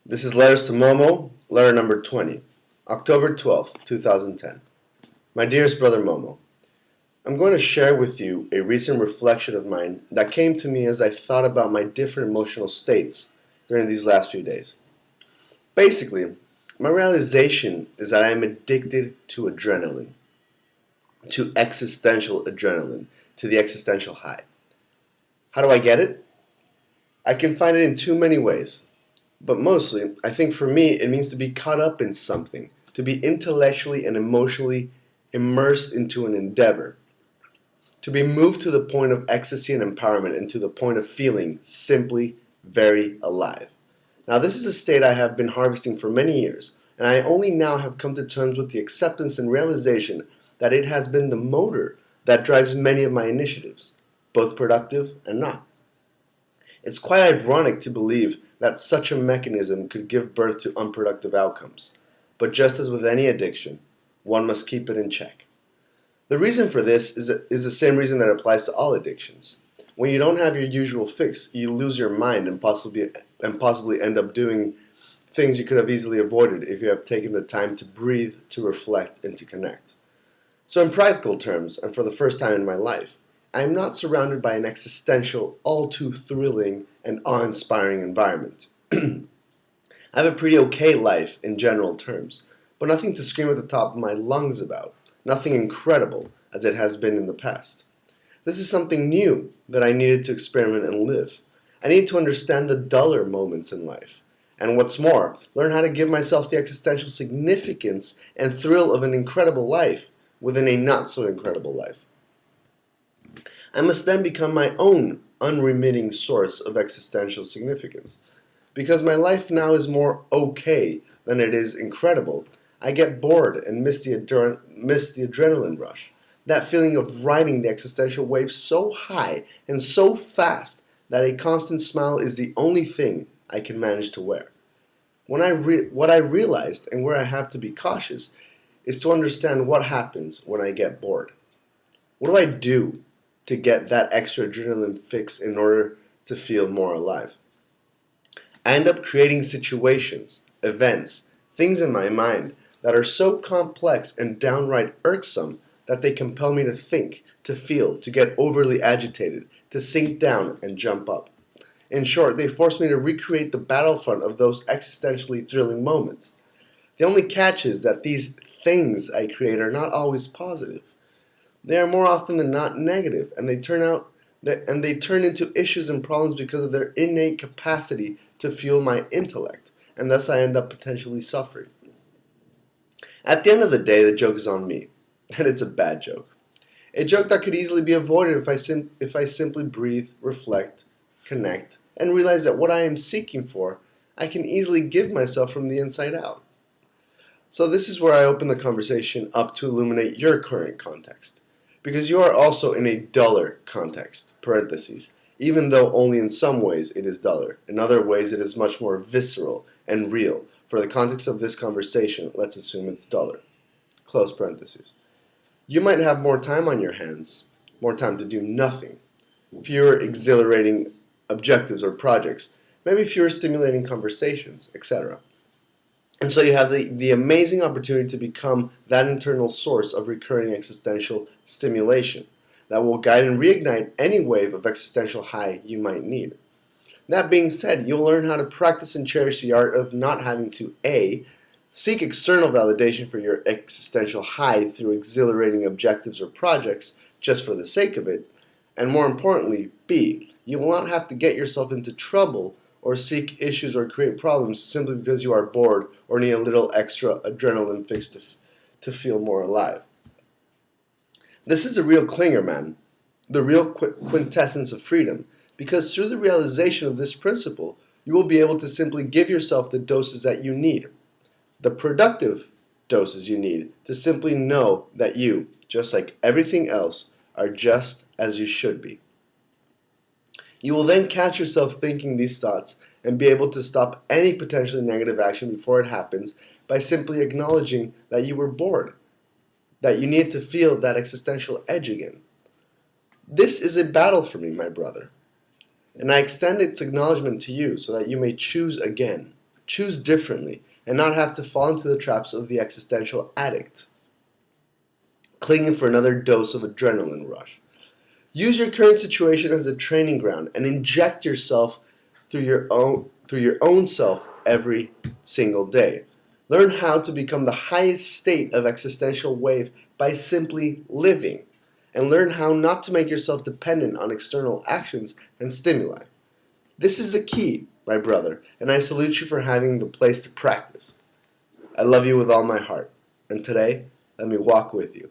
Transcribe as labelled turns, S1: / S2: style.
S1: This is Letters to Momo, letter number 20, October 12th, 2010. My dearest brother Momo, I'm going to share with you a recent reflection of mine that came to me as I thought about my different emotional states during these last few days. Basically, my realization is that I am addicted to adrenaline, to existential adrenaline, to the existential high. How do I get it? I can find it in too many ways. But mostly, I think for me, it means to be caught up in something, to be intellectually and emotionally immersed into an endeavor, to be moved to the point of ecstasy and empowerment and to the point of feeling simply very alive. Now, this is a state I have been harvesting for many years, and I only now have come to terms with the acceptance and realization that it has been the motor that drives many of my initiatives, both productive and not. It's quite ironic to believe that such a mechanism could give birth to unproductive outcomes. But just as with any addiction, one must keep it in check. The reason for this is the same reason that applies to all addictions. When you don't have your usual fix, you lose your mind and possibly end up doing things you could have easily avoided if you have taken the time to breathe, to reflect, and to connect. So in practical terms, and for the first time in my life, I am not surrounded by an existential, all too thrilling, and awe-inspiring environment. I have a pretty okay life in general terms, but nothing to scream at the top of my lungs about, nothing incredible as it has been in the past. This is something new that I needed to experiment and live. I need to understand the duller moments in life, and what's more, learn how to give myself the existential significance and thrill of an incredible life within a not-so-incredible life. I must then become my own unremitting source of existential significance. Because my life now is more okay than it is incredible, I get bored and miss the adrenaline rush. That feeling of riding the existential wave so high and so fast that a constant smile is the only thing I can manage to wear. What I realized, and where I have to be cautious, is to understand what happens when I get bored. What do I do to get that extra adrenaline fix in order to feel more alive? I end up creating situations, events, things in my mind that are so complex and downright irksome that they compel me to think, to feel, to get overly agitated, to sink down and jump up. In short, they force me to recreate the battlefront of those existentially thrilling moments. The only catch is that these things I create are not always positive. They are more often than not negative, and they turn into issues and problems because of their innate capacity to fuel my intellect, and thus I end up potentially suffering. At the end of the day, the joke is on me, and it's a bad joke. A joke that could easily be avoided if I simply breathe, reflect, connect, and realize that what I am seeking for, I can easily give myself from the inside out. So this is where I open the conversation up to illuminate your current context. Because you are also in a duller context, parentheses, even though only in some ways it is duller. In other ways it is much more visceral and real. For the context of this conversation, let's assume it's duller. Close parentheses. You might have more time on your hands, more time to do nothing, fewer exhilarating objectives or projects, maybe fewer stimulating conversations, etc. And so you have the amazing opportunity to become that internal source of recurring existential stimulation that will guide and reignite any wave of existential high you might need. That being said, you'll learn how to practice and cherish the art of not having to A. Seek external validation for your existential high through exhilarating objectives or projects just for the sake of it, and more importantly, B. You will not have to get yourself into trouble or seek issues or create problems simply because you are bored or need a little extra adrenaline fix to feel more alive. This is a real clinger, man, the real quintessence of freedom, because through the realization of this principle, you will be able to simply give yourself the doses that you need, the productive doses you need to simply know that you, just like everything else, are just as you should be. You will then catch yourself thinking these thoughts and be able to stop any potentially negative action before it happens by simply acknowledging that you were bored, that you need to feel that existential edge again. This is a battle for me, my brother, and I extend its acknowledgement to you so that you may choose again. choose differently, and not have to fall into the traps of the existential addict, clinging for another dose of adrenaline rush. Use your current situation as a training ground and inject yourself through your own self every single day. Learn how to become the highest state of existential wave by simply living, and learn how not to make yourself dependent on external actions and stimuli. This is the key, my brother, and I salute you for having the place to practice. I love you with all my heart, and today, let me walk with you.